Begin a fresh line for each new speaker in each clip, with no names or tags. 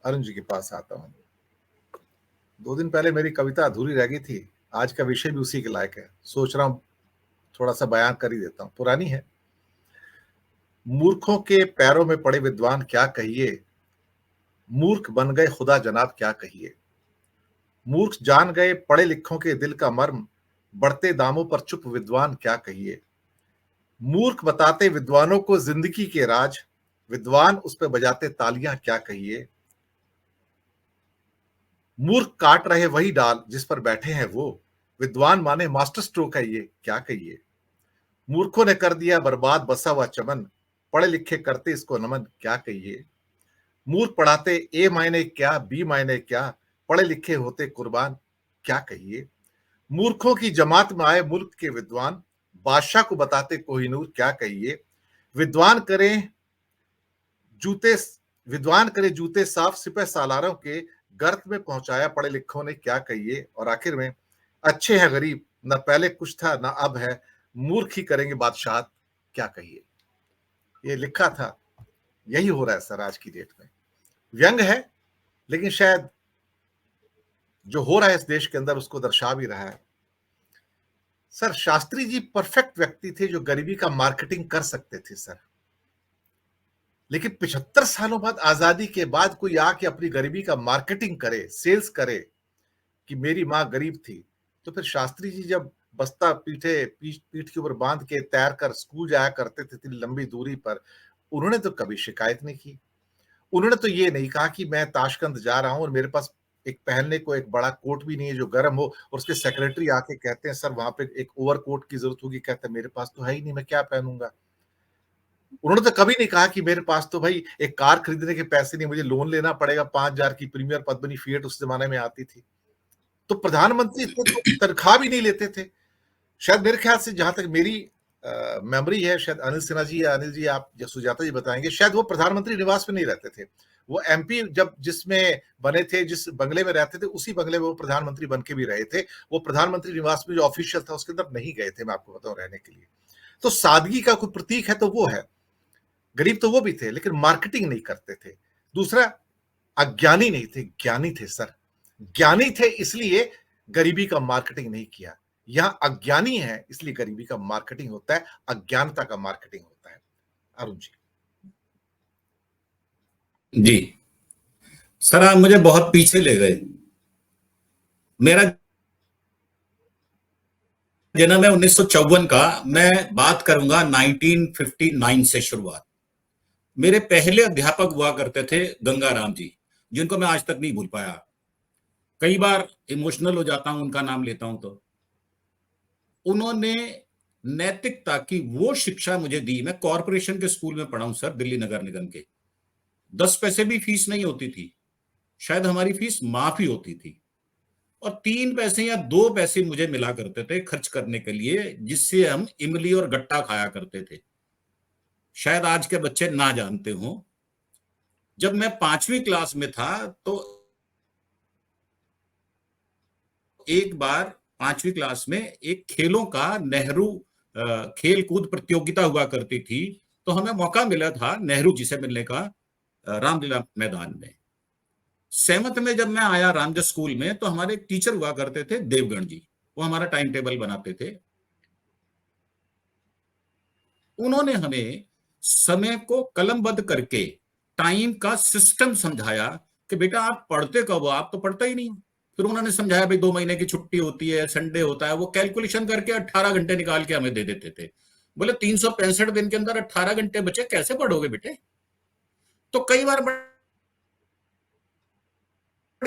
अरुण जी के पास आता हूँ। 2 दिन पहले मेरी कविता अधूरी रह गई थी। आज का विषय भी उसी के लायक है। सोच रहा हूँ थोड़ा-सा बयान कर ही देता हूँ। पुरानी है। मूर्खों के पैरों में पड़े विद्वान क्या कहिए, मूर्ख बन गए खुदा जनाब क्या कहिए। मूर्ख जान गए पढ़े लिखों के दिल का मर्म, बढ़ते दामों पर चुप विद्वान क्या कहिए। मूर्ख बताते विद्वानों को जिंदगी के राज, विद्वान उस पे बजाते तालियां क्या कहिए। मूर्ख काट रहे वही डाल जिस पर बैठे हैं वो, विद्वान माने मास्टर स्ट्रोक है ये क्या कहिए। मूर्खों ने कर दिया बर्बाद बसा हुआ चमन, पढ़े लिखे करते इसको नमन क्या कहिए। मूर्ख पढ़ाते ए मायने क्या बी मायने क्या, पढ़े लिखे होते कुर्बान क्या कहिए। मूर्खों की जमात में आए मुल्क के विद्वान, बादशाह को बताते कोहिनूर क्या कहिए। विद्वान करें जूते विद्वान करे जूते साफ सिपह सालारों के, गर्त में पहुंचाया पढ़े लिखों ने क्या कहिए। और आखिर में अच्छे हैं गरीब, न पहले कुछ था न अब है, मूर्ख ही करेंगे बादशाह क्या कहिए। ये लिखा था। यही हो रहा है सर आज की डेट में। व्यंग है, लेकिन शायद जो हो रहा है इस देश के अंदर उसको दर्शा भी रहा है। सर शास्त्री जी परफेक्ट व्यक्ति थे जो गरीबी का मार्केटिंग कर सकते थे सर। लेकिन 75 सालों बाद आजादी के बाद कोई आके अपनी गरीबी का मार्केटिंग करे, सेल्स करे कि मेरी मां गरीब थी, तो फिर शास्त्री जी जब बस्ता पीठ के ऊपर बांध के तैर कर स्कूल जाया करते थे इतनी लंबी दूरी पर, उन्होंने तो कभी शिकायत नहीं की। उन्होंने तो ये नहीं कहा कि मैं ताशकंद जा रहा हूं और मेरे पास एक पहनने को एक बड़ा कोट भी नहीं है जो गर्म हो, और उसके सेक्रेटरी आके कहते हैं सर वहां पे एक ओवर कोट की जरूरत होगी, कहते हैं मेरे पास तो है ही नहीं, मैं क्या पहनूंगा। उन्होंने तो कभी नहीं कहा कि मेरे पास तो भाई एक कार खरीदने के पैसे नहीं, मुझे लोन लेना पड़ेगा 5,000 की प्रीमियर पद्मिनी फिएट उस जमाने में आती थी। तो प्रधानमंत्री इतने तो तनख्वाह भी नहीं लेते थे। शायद मेरे ख्याल से जहां तक मेरी मेमोरी है, शायद अनिल सिन्हा जी या अनिल जी आप या सुजाता जी बताएंगे, शायद वो प्रधानमंत्री निवास में नहीं रहते थे। वो एमपी जब जिसमें बने थे, जिस बंगले में रहते थे, उसी बंगले में वो प्रधानमंत्री बन के भी रहे थे। वो प्रधानमंत्री निवास में जो ऑफिशियल था उसके अंदर नहीं गए थे, मैं आपको बताऊं, रहने के लिए। तो सादगी का कोई प्रतीक है तो वो है। गरीब तो वो भी थे लेकिन मार्केटिंग नहीं करते थे। दूसरा, अज्ञानी नहीं थे, ज्ञानी थे सर। ज्ञानी थे इसलिए गरीबी का मार्केटिंग नहीं किया। यहां अज्ञानी है इसलिए गरीबी का मार्केटिंग होता है, अज्ञानता का मार्केटिंग होता है। अरुण जी।
जी सर, आप मुझे बहुत पीछे ले गए। मेरा जन्म है 1954 का। मैं बात करूंगा 1959 से शुरुआत। मेरे पहले अध्यापक हुआ करते थे गंगाराम जी, जिनको मैं आज तक नहीं भूल पाया। कई बार इमोशनल हो जाता हूं उनका नाम लेता हूं तो। उन्होंने नैतिकता की वो शिक्षा मुझे दी। मैं कॉरपोरेशन के स्कूल में पढ़ा हूं सर, दिल्ली नगर निगम के। 10 पैसे भी फीस नहीं होती थी, शायद हमारी फीस माफ ही होती थी। और 3 पैसे या 2 पैसे मुझे मिला करते थे खर्च करने के लिए, जिससे हम इमली और गट्टा खाया करते थे। शायद आज के बच्चे ना जानते हो। जब मैं 5वीं क्लास में था तो एक बार 5वीं क्लास में एक खेलों का नेहरू खेल कूद प्रतियोगिता हुआ करती थी। तो हमें मौका मिला था नेहरू जी से मिलने का रामलीला मैदान में। 7th में जब मैं आया रामजस स्कूल में, तो हमारे एक टीचर हुआ करते थे देवगण जी। वो हमारा टाइम टेबल बनाते थे। उन्होंने हमें समय को कलमबद्ध करके टाइम का सिस्टम समझाया कि बेटा आप पढ़ते कब हो, आप तो पढ़ते ही नहीं हो। फिर उन्होंने समझाया भाई 2 महीने की छुट्टी होती है, संडे होता है। वो कैलकुलेशन करके 18 घंटे निकाल के हमें दे देते थे। बोले 365 दिन के अंदर 18 घंटे बचे, कैसे पढ़ोगे बेटे। तो कई बार बड़ी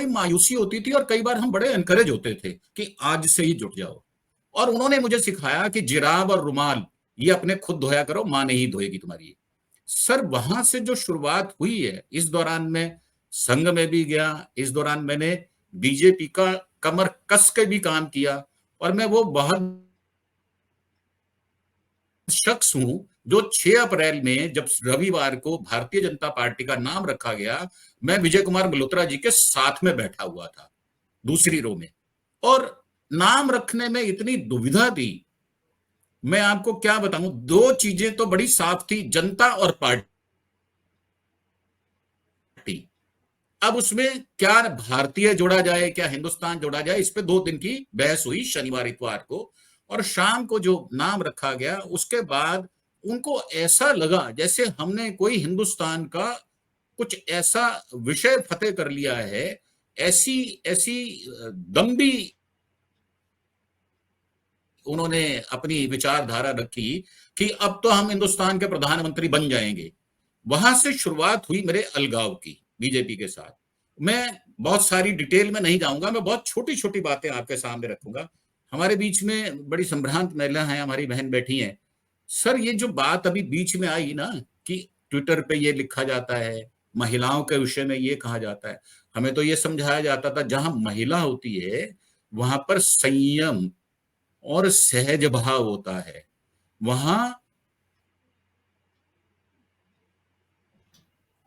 मायूसी होती थी और कई बार हम बड़े एनकरेज होते थे कि आज से ही जुट जाओ। और उन्होंने मुझे सिखाया कि जिराब और रुमाल ये अपने खुद धोया करो, मां नहीं धोएगी तुम्हारी। सर वहां से जो शुरुआत हुई है, इस दौरान मैं संघ में भी गया। इस दौरान मैंने बीजेपी का कमर कस के भी काम किया। और मैं वो बहुत शख्स हूं जो 6 अप्रैल में जब रविवार को भारतीय जनता पार्टी का नाम रखा गया, मैं विजय कुमार मल्होत्रा जी के साथ में बैठा हुआ था, दूसरी रो में। और नाम रखने में इतनी दुविधा थी, मैं आपको क्या बताऊं। 2 चीजें तो बड़ी साफ थी, जनता और पार्टी। अब उसमें क्या भारतीय जोड़ा जाए, क्या हिंदुस्तान जोड़ा जाए, इस पे 2 दिन की बहस हुई शनिवार इतवार को, और शाम को जो नाम रखा गया उसके बाद उनको ऐसा लगा जैसे हमने कोई हिंदुस्तान का कुछ ऐसा विषय फतेह कर लिया है, ऐसी ऐसी दम्भी उन्होंने अपनी विचारधारा रखी कि अब तो हम हिंदुस्तान के प्रधानमंत्री बन जाएंगे। वहां से शुरुआत हुई मेरे अलगाव की बीजेपी के साथ। मैं बहुत सारी डिटेल में नहीं जाऊंगा, मैं बहुत छोटी छोटी बातें आपके सामने रखूंगा। हमारे बीच में बड़ी संभ्रांत महिला है, हमारी बहन बैठी है। सर ये जो बात अभी बीच में आई ना कि ट्विटर पे ये लिखा जाता है, महिलाओं के विषय में ये कहा जाता है, हमें तो ये समझाया जाता था जहां महिला होती है वहां पर संयम और सहज भाव होता है, वहां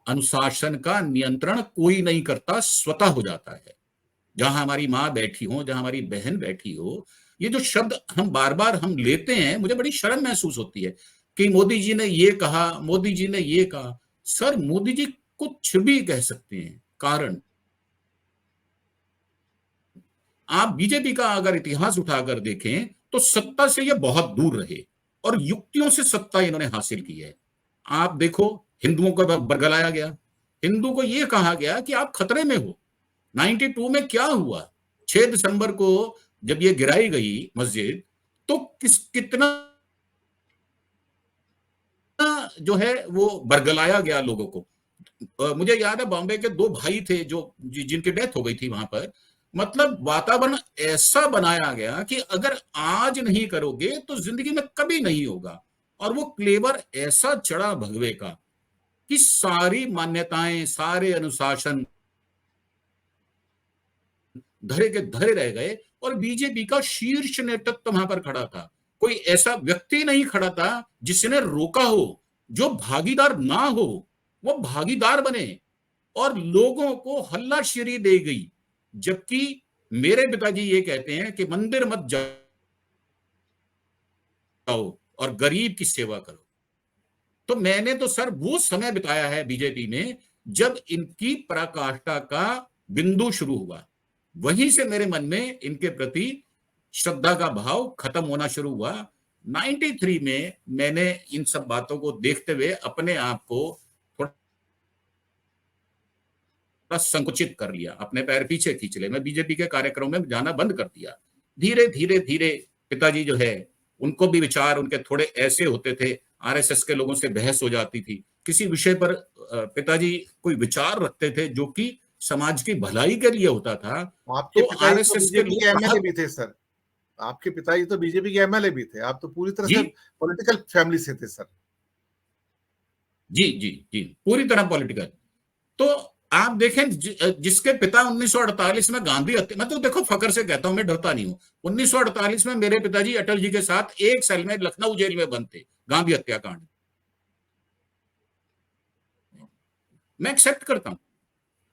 अनुशासन का नियंत्रण कोई नहीं करता, स्वतः हो जाता है। जहां हमारी माँ बैठी हो, जहां हमारी बहन बैठी हो, ये जो शब्द हम बार बार हम लेते हैं, मुझे बड़ी शर्म महसूस होती है कि मोदी जी ने ये कहा, मोदी जी ने ये कहा। सर मोदी जी कुछ भी कह सकते हैं, कारण आप बीजेपी का अगर इतिहास उठाकर देखें तो सत्ता से ये बहुत दूर रहे और युक्तियों से सत्ता इन्होंने हासिल की है। आप देखो, हिंदुओं को बरगलाया गया, हिंदू को यह कहा गया कि आप खतरे में हो। 92 में क्या हुआ, 6 दिसंबर को जब ये गिराई गई मस्जिद, तो कितना जो है वो बरगलाया गया लोगों को। मुझे याद है बॉम्बे के 2 भाई थे जो जिनकी डेथ हो गई थी वहां पर। मतलब वातावरण ऐसा बनाया गया कि अगर आज नहीं करोगे तो जिंदगी में कभी नहीं होगा। और वो क्लेवर ऐसा चढ़ा भगवे का कि सारी मान्यताएं, सारे अनुशासन धरे के धरे रह गए और बीजेपी का शीर्ष नेतृत्व वहां पर खड़ा था। कोई ऐसा व्यक्ति नहीं खड़ा था जिसने रोका हो, जो भागीदार ना हो वो भागीदार बने और लोगों को हल्लाशेरी दे गई। जबकि मेरे पिताजी ये कहते हैं कि मंदिर मत जाओ और गरीब की सेवा करो। तो मैंने तो सर वो समय बिताया है बीजेपी में जब इनकी पराकाष्ठा का बिंदु शुरू हुआ। वहीं से मेरे मन में इनके प्रति श्रद्धा का भाव खत्म होना शुरू हुआ। 93 में मैंने इन सब बातों को देखते हुए अपने आप को थोड़ा संकुचित कर लिया, अपने पैर पीछे खींच ले, मैं बीजेपी के कार्यक्रमों में जाना बंद कर दिया। धीरे धीरे धीरे पिताजी जो है उनको भी विचार उनके थोड़े ऐसे होते थे, आरएसएस के लोगों से बहस हो जाती थी किसी विषय पर। पिताजी कोई विचार रखते थे जो कि समाज की भलाई के लिए होता था,
आपके
तो
पिताजी तो
आरएसएस के
बीजेपी के
लोग
एमएलए भी थे सर। आपके पिताजी तो बीजेपी के एमएलए भी थे। आप तो पूरी तरह से पॉलिटिकल फैमिली से थे सर।
जी जी जी, पूरी तरह पॉलिटिकल। तो आप देखें जिसके पिता 1948 में गांधी हत्या, मैं तो देखो फकर से कहता हूं, मैं डरता नहीं हूं। 1948 में मेरे पिताजी अटल जी के साथ एक सेल में लखनऊ जेल में बंद थे, गांधी हत्याकांड। मैं एक्सेप्ट करता हूं,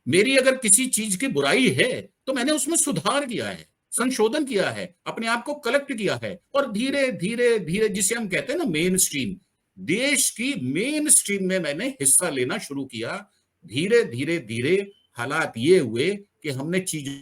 मेरी अगर किसी चीज की बुराई है तो मैंने उसमें सुधार किया है, संशोधन किया है, अपने आप को कलेक्ट किया है और धीरे धीरे धीरे जिसे हम कहते हैं ना मेन स्ट्रीम, देश की मेन स्ट्रीम में मैंने हिस्सा लेना शुरू किया। धीरे धीरे धीरे हालात ये हुए कि हमने चीजों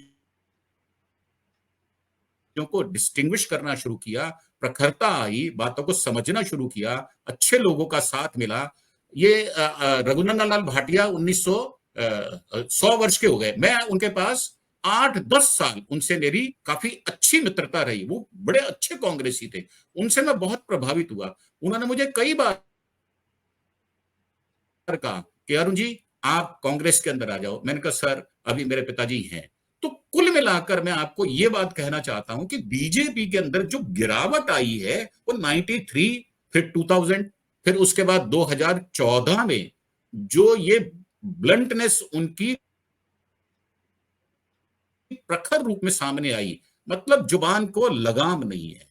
को डिस्टिंग्विश करना शुरू किया, प्रखरता आई, बातों को समझना शुरू किया, अच्छे लोगों का साथ मिला। ये रघुनंदन लाल भाटिया 100 वर्ष के हो गए, मैं उनके पास 8-10 साल उनसे मेरी काफी अच्छी मित्रता रही। वो बड़े अच्छे कांग्रेसी थे, उनसे मैं बहुत प्रभावित हुआ। उन्होंने मुझे कई बार कहा कि अरुण जी आप कांग्रेस के अंदर आ जाओ। मैंने कहा सर अभी मेरे पिताजी हैं। तो कुल मिलाकर मैं आपको यह बात कहना चाहता हूं कि बीजेपी के अंदर जो गिरावट आई है वो 93, फिर 2000, फिर उसके बाद 2014 में जो ये ब्लंटनेस उनकी प्रखर रूप में सामने आई, मतलब जुबान को लगाम नहीं है,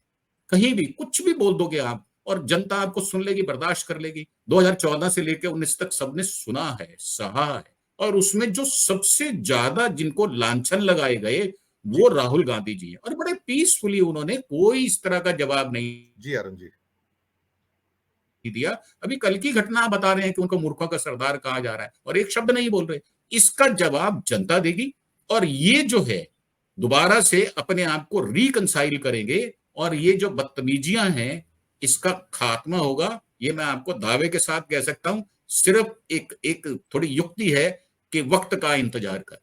कहीं भी कुछ भी बोल दोगे आप और जनता आपको सुन लेगी, बर्दाश्त कर लेगी। 2014 से लेकर 19 तक सबने सुना है, सहा है, और उसमें जो सबसे ज्यादा जिनको लांछन लगाए गए वो राहुल गांधी जी हैं और बड़े पीसफुली उन्होंने कोई इस तरह का जवाब नहीं
जी अरुण जी
दिया। अभी कल की घटना बता रहे हैं कि उनको मूर्खों का सरदार कहा जा रहा है और एक शब्द नहीं बोल रहे। इसका जवाब जनता देगी, और ये जो है दोबारा से अपने आप को रिकंसाइल करेंगे, और ये जो बदतमीजियां हैं इसका खात्मा होगा। ये मैं आपको दावे के साथ कह सकता हूं। सिर्फ एक एक थोड़ी युक्ति है कि वक्त का इंतजार कर।